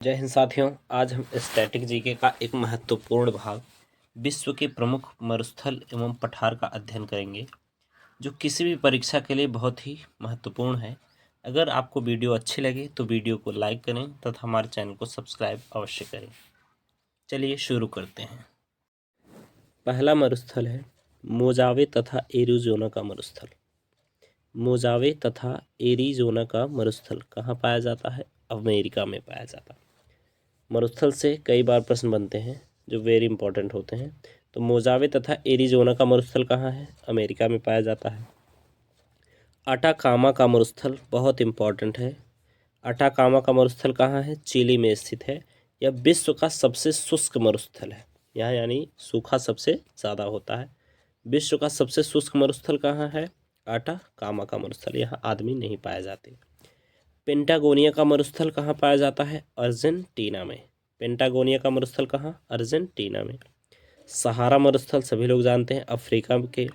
जय हिंद साथियों। आज हम स्टैटिक जीके का एक महत्वपूर्ण भाग विश्व के प्रमुख मरुस्थल एवं पठार का अध्ययन करेंगे, जो किसी भी परीक्षा के लिए बहुत ही महत्वपूर्ण है। अगर आपको वीडियो अच्छी लगे तो वीडियो को लाइक करें तथा हमारे चैनल को सब्सक्राइब अवश्य करें। चलिए शुरू करते हैं। पहला मरुस्थल है मोजावे तथा एरिज़ोना का मरुस्थल। मोजावे तथा एरिज़ोना का मरुस्थल कहाँ पाया जाता है? अमेरिका में पाया जाता है। मरुस्थल से कई बार प्रश्न बनते हैं जो वेरी इंपॉर्टेंट होते हैं। तो मोजावे तथा एरिज़ोना का मरुस्थल कहाँ है? अमेरिका में पाया जाता है। अटाकामा का मरुस्थल बहुत इंपॉर्टेंट है। अटाकामा का मरुस्थल कहाँ है? चिली में स्थित है। यह विश्व का सबसे शुष्क मरुस्थल है। यहाँ यानी सूखा सबसे ज़्यादा होता है। विश्व का सबसे शुष्क मरुस्थल कहाँ है? अटाकामा का मरुस्थल। यहाँ आदमी नहीं पाए जाते। पेंटागोनिया का मरुस्थल कहाँ पाया जाता है? अर्जेंटीना में। पेंटागोनिया का मरुस्थल कहाँ? अर्जेंटीना में। सहारा मरुस्थल सभी लोग जानते हैं, अफ्रीका के।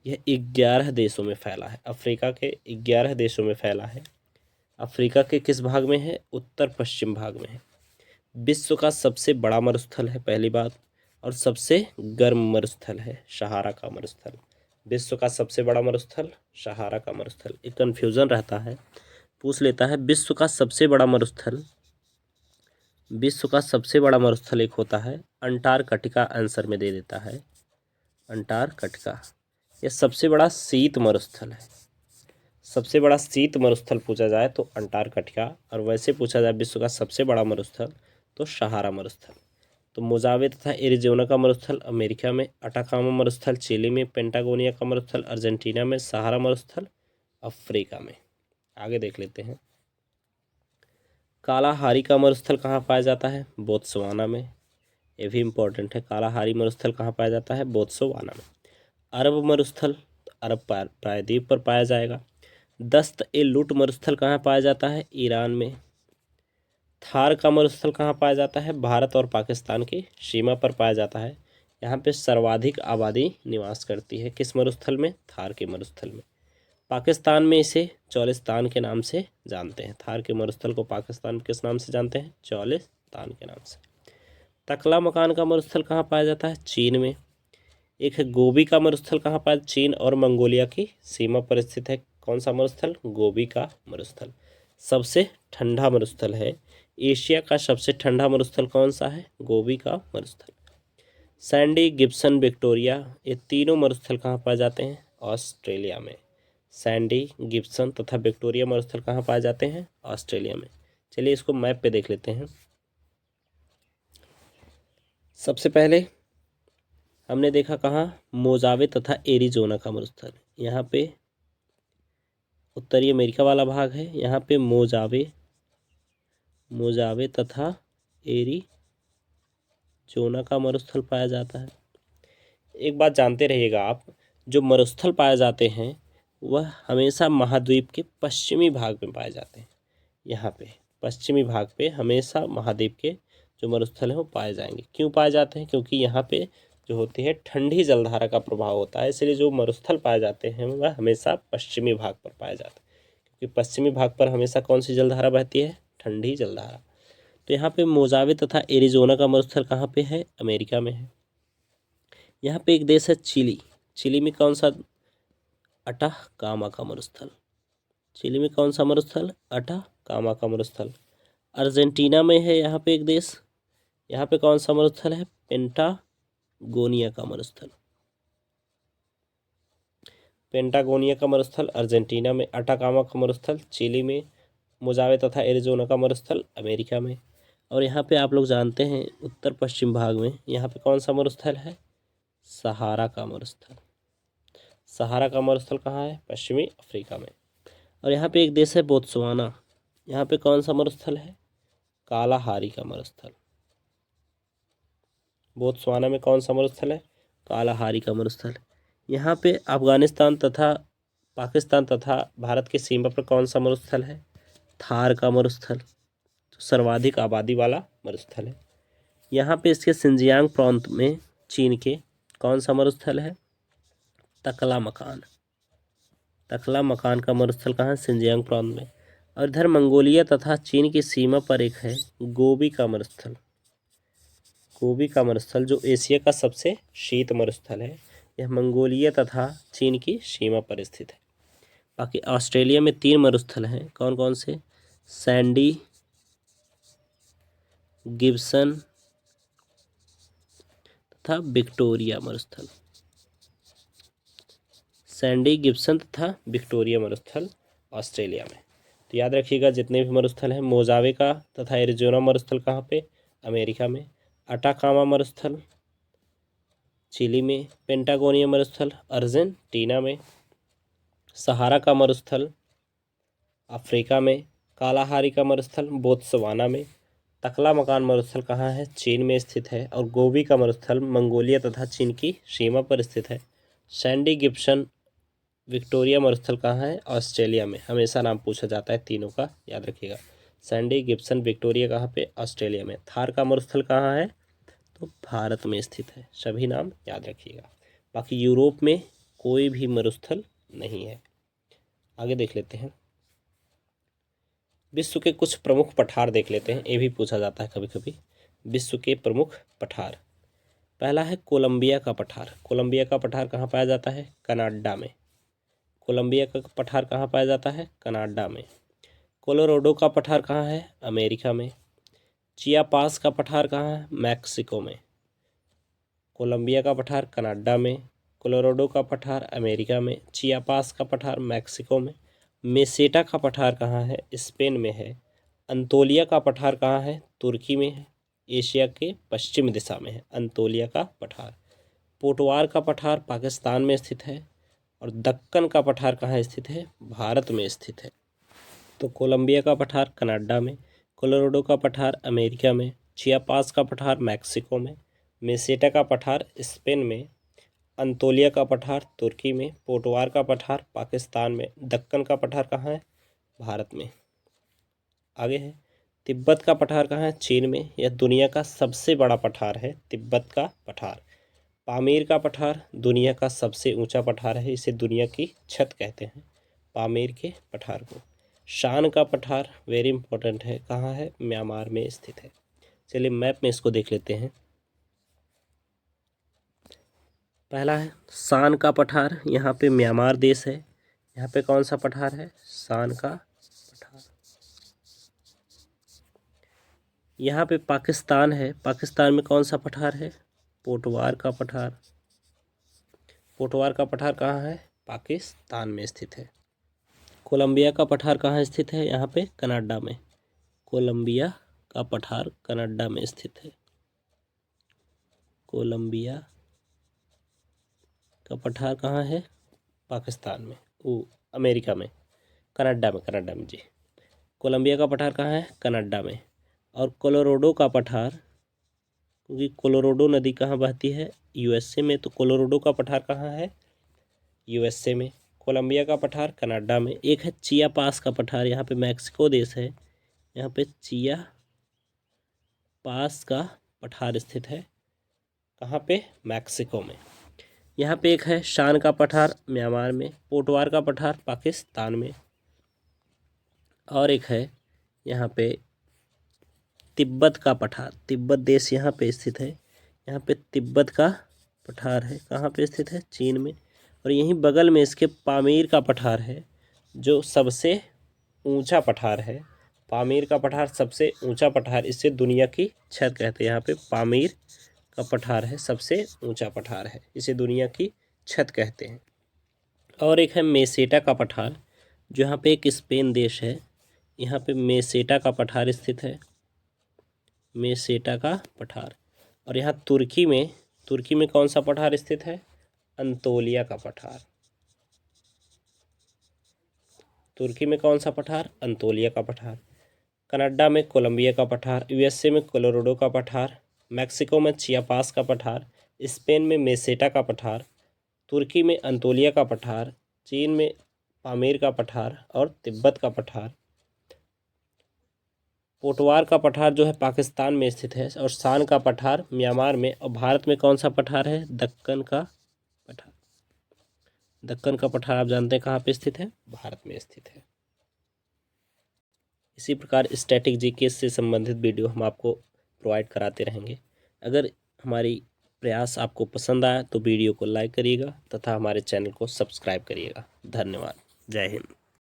यह 11 देशों में फैला है। अफ्रीका के 11 देशों में फैला है। अफ्रीका के किस भाग में है? उत्तर पश्चिम भाग में है। विश्व का सबसे बड़ा मरुस्थल है, पहली बात। और सबसे गर्म मरुस्थल है सहारा का मरुस्थल। विश्व का सबसे बड़ा मरुस्थल सहारा का मरुस्थल। एक कन्फ्यूज़न रहता है, पूछ लेता है विश्व का सबसे बड़ा मरुस्थल। विश्व का सबसे बड़ा मरुस्थल एक होता है अंटार्कटिका, आंसर में दे देता है अंटार्कटिका। यह सबसे बड़ा शीत मरुस्थल है। सबसे बड़ा शीत मरुस्थल पूछा जाए तो अंटार्कटिका, और वैसे पूछा जाए विश्व का सबसे बड़ा मरुस्थल तो सहारा मरुस्थल। तो मोजावे तथा एरिज़ोना का मरुस्थल अमेरिका में, अटाकामा मरुस्थल चिली में, पेंटागोनिया का मरुस्थल अर्जेंटीना में, सहारा मरुस्थल अफ्रीका में। आगे देख लेते हैं। कालाहारी का मरुस्थल कहाँ पाया जाता है? बोत्सवाना में। ये भी इम्पोर्टेंट है। कालाहारी मरुस्थल कहाँ पाया जाता है? बोत्सवाना में। अरब मरुस्थल अरब प्रायद्वीप पर पाया जाएगा। दस्त ए लुट मरुस्थल कहाँ पाया जाता है? ईरान में। थार का मरुस्थल कहाँ पाया जाता है? भारत और पाकिस्तान की सीमा पर पाया जाता है। यहाँ पे सर्वाधिक आबादी निवास करती है। किस मरुस्थल में? थार के मरुस्थल में। पाकिस्तान में इसे चौलिस्तान के नाम से जानते हैं। थार के मरुस्थल को पाकिस्तान में किस नाम से जानते हैं? चौलिस्तान के नाम से। तकला मकान का मरुस्थल कहाँ पाया जाता है? चीन में। एक है गोबी का मरुस्थल कहाँ पाया? चीन और मंगोलिया की सीमा पर स्थित है। कौन सा मरुस्थल? गोबी का मरुस्थल। सबसे ठंडा मरुस्थल है। एशिया का सबसे ठंडा मरुस्थल कौन सा है? गोबी का मरुस्थल। सैंडी, गिब्सन, विक्टोरिया, ये तीनों मरुस्थल कहाँ पाए जाते हैं? ऑस्ट्रेलिया में। सैंडी, गिब्सन तथा विक्टोरिया मरुस्थल कहाँ पाए जाते हैं? ऑस्ट्रेलिया में। चलिए इसको मैप पे देख लेते हैं। सबसे पहले हमने देखा कहाँ? मोजावे तथा एरिज़ोना का मरुस्थल। यहाँ पे उत्तरी अमेरिका वाला भाग है। यहाँ पे मोजावे तथा एरिज़ोना का मरुस्थल पाया जाता है। एक बात जानते रहिएगा आप, जो मरुस्थल पाए जाते हैं वह हमेशा महाद्वीप के पश्चिमी भाग में पाए जाते हैं। यहाँ पे पश्चिमी भाग पे हमेशा महाद्वीप के जो मरुस्थल हैं वो पाए जाएंगे। क्यों पाए जाते हैं? क्योंकि यहाँ पे जो होती है ठंडी जलधारा का प्रभाव होता है, इसलिए जो मरुस्थल पाए जाते हैं वह हमेशा पश्चिमी भाग पर पाए जाते हैं। क्योंकि पश्चिमी भाग पर हमेशा कौन सी जलधारा बहती है? ठंडी जलधारा। तो यहाँ पे मोजावे तथा एरिज़ोना का मरुस्थल कहाँ पे है? अमेरिका में है। यहाँ पे एक देश है चिली। चिली में कौन सा? अटाकामा का मरुस्थल। चिली में कौन सा मरुस्थल? अटाकामा का मरुस्थल। अर्जेंटीना में है यहाँ पे एक देश। यहाँ पे कौन सा मरुस्थल है? पेंटागोनिया का मरुस्थल। पेंटागोनिया का मरुस्थल अर्जेंटीना में, अटाकामा का मरुस्थल चिली में, मोजावे तथा एरिज़ोना का मरुस्थल अमेरिका में। और यहाँ पे आप लोग जानते हैं उत्तर पश्चिम भाग में यहाँ पे कौन सा मरुस्थल है? सहारा का मरुस्थल। सहारा का मरुस्थल कहाँ है? पश्चिमी अफ्रीका में। और यहाँ पे एक देश है बोत्सवाना। यहाँ पे कौन सा मरुस्थल है? कालाहारी का मरुस्थल। बोत्सवाना में कौन सा मरुस्थल है? कालाहारी का मरुस्थल। यहाँ पे अफगानिस्तान तथा पाकिस्तान तथा भारत की सीमा पर कौन सा मरुस्थल है? थार का मरुस्थल। तो सर्वाधिक आबादी वाला मरुस्थल है। यहाँ पे इसके सिंजियांग प्रांत में चीन के कौन सा मरुस्थल है? तकला मकान। तकला मकान का मरुस्थल कहाँ है? सिंजियांग प्रांत में। और इधर मंगोलिया तथा चीन की सीमा पर एक है गोबी का मरुस्थल। गोबी का मरुस्थल जो एशिया का सबसे शीत मरुस्थल है, यह मंगोलिया तथा चीन की सीमा पर स्थित है। बाकी ऑस्ट्रेलिया में 3 मरुस्थल हैं, कौन कौन से? सैंडी, गिब्सन तथा विक्टोरिया मरुस्थल। सैंडी, गिब्सन तथा विक्टोरिया मरुस्थल ऑस्ट्रेलिया में। तो याद रखिएगा जितने भी मरुस्थल हैं, मोजावे का तथा एरिजोना मरुस्थल कहाँ पे? अमेरिका में। अटाकामा मरुस्थल चिली में। पेंटागोनिया मरुस्थल अर्जेंटीना में। सहारा का मरुस्थल अफ्रीका में। कालाहारी का मरुस्थल बोत्सवाना में। तकला मकान मरुस्थल कहाँ है? चीन में स्थित है। और गोबी का मरुस्थल मंगोलिया तथा चीन की सीमा पर स्थित है। सैंडी, गिब्सन, विक्टोरिया मरुस्थल कहाँ है? ऑस्ट्रेलिया में। हमेशा नाम पूछा जाता है तीनों का, याद रखिएगा। सैंडी, गिब्सन, विक्टोरिया कहाँ पे? ऑस्ट्रेलिया में। थार का मरुस्थल कहाँ है? तो भारत में स्थित है। सभी नाम याद रखिएगा। बाकी यूरोप में कोई भी मरुस्थल नहीं है। आगे देख लेते हैं। विश्व के कुछ प्रमुख पठार देख लेते हैं, ये भी पूछा जाता है कभी कभी। विश्व के प्रमुख पठार, पहला है कोलंबिया का पठार। कोलंबिया का पठार कहाँ पाया जाता है? कनाडा में। कोलंबिया का पठार कहाँ पाया जाता है? कनाडा में। कोलोराडो का पठार कहाँ है? अमेरिका में। चियापास का पठार कहाँ है? मैक्सिको में। कोलंबिया का पठार कनाडा में, कोलोराडो का पठार अमेरिका में, चियापास का पठार मैक्सिको में। मेसेटा का पठार कहाँ है? स्पेन में है। अंतोलिया का पठार कहाँ है? तुर्की में है। एशिया के पश्चिम दिशा में है अंतोलिया का पठार। पोटवार का पठार पाकिस्तान में स्थित है। और दक्कन का पठार कहाँ स्थित है? भारत में स्थित है। तो कोलंबिया का पठार कनाडा में, कोलोराडो का पठार अमेरिका में, चियापास का पठार मैक्सिको में, मेसेटा का पठार स्पेन में, अंतोलिया का पठार तुर्की में, पोटवार का पठार पाकिस्तान में, दक्कन का पठार कहाँ है? भारत में। आगे है तिब्बत का पठार कहाँ है? चीन में। यह दुनिया का सबसे बड़ा पठार है, तिब्बत का पठार। पामीर का पठार दुनिया का सबसे ऊंचा पठार है, इसे दुनिया की छत कहते हैं, पामीर के पठार को। शान का पठार वेरी इंपॉर्टेंट है, कहाँ है? म्यांमार में स्थित है। चलिए मैप में इसको देख लेते हैं। पहला है शान का पठार, यहाँ पे म्यांमार देश है। यहाँ पे कौन सा पठार है? शान का पठार। यहाँ पे पाकिस्तान है, पाकिस्तान में कौन सा पठार है? पोटवार का पठार। पोटवार का पठार कहाँ है? पाकिस्तान में स्थित है। कोलंबिया का पठार कहाँ स्थित है? यहाँ पे कनाडा में। कोलंबिया का पठार कनाडा में स्थित है। कोलंबिया का पठार कहाँ है? पाकिस्तान में, अमेरिका में, कनाडा में जी। कोलंबिया का पठार कहाँ है? कनाडा में। और कोलोराडो का पठार, क्योंकि कोलोराडो नदी कहाँ बहती है? यूएसए में, तो कोलोराडो का पठार कहाँ है? यूएसए में। कोलंबिया का पठार कनाडा में। एक है चियापास का पठार, यहाँ पे मैक्सिको देश है, यहाँ पे चिया पास का पठार स्थित है, कहाँ पे? मैक्सिको में। यहाँ पे एक है शान का पठार म्यांमार में, पोटवार का पठार पाकिस्तान में, और एक है यहाँ पे तिब्बत का पठार, तिब्बत देश यहाँ पे स्थित है। यहाँ पे तिब्बत का पठार है, कहाँ पे स्थित है? चीन में। और यहीं बगल में इसके पामीर का पठार है, जो सबसे ऊंचा पठार है। पामीर का पठार सबसे ऊंचा पठार, इससे दुनिया की छत कहते हैं। यहाँ पे पामीर का पठार है, सबसे ऊंचा पठार है, इसे दुनिया की छत कहते हैं। और एक है मेसेटा का पठार, जो यहाँ पे एक स्पेन देश है, यहाँ पे मेसेटा का पठार स्थित है, मेसेटा का पठार। और यहाँ तुर्की में कौन सा पठार स्थित है? अंतोलिया का पठार। तुर्की में कौन सा पठार? अंतोलिया का पठार। कनाडा में कोलंबिया का पठार, यूएसए में कोलोराडो का पठार, मैक्सिको में चियापास का पठार, स्पेन में मेसेटा का पठार, तुर्की में अंतोलिया का पठार, चीन में पामीर का पठार और तिब्बत का पठार। पोटवार का पठार जो है पाकिस्तान में स्थित है, और शान का पठार म्यांमार में। और भारत में कौन सा पठार है? दक्कन का पठार। दक्कन का पठार आप जानते हैं कहाँ पे स्थित है? भारत में स्थित है। इसी प्रकार स्टैटिक जीके से संबंधित वीडियो हम आपको प्रोवाइड कराते रहेंगे। अगर हमारी प्रयास आपको पसंद आया तो वीडियो को लाइक करिएगा तथा हमारे चैनल को सब्सक्राइब करिएगा। धन्यवाद। जय हिंद।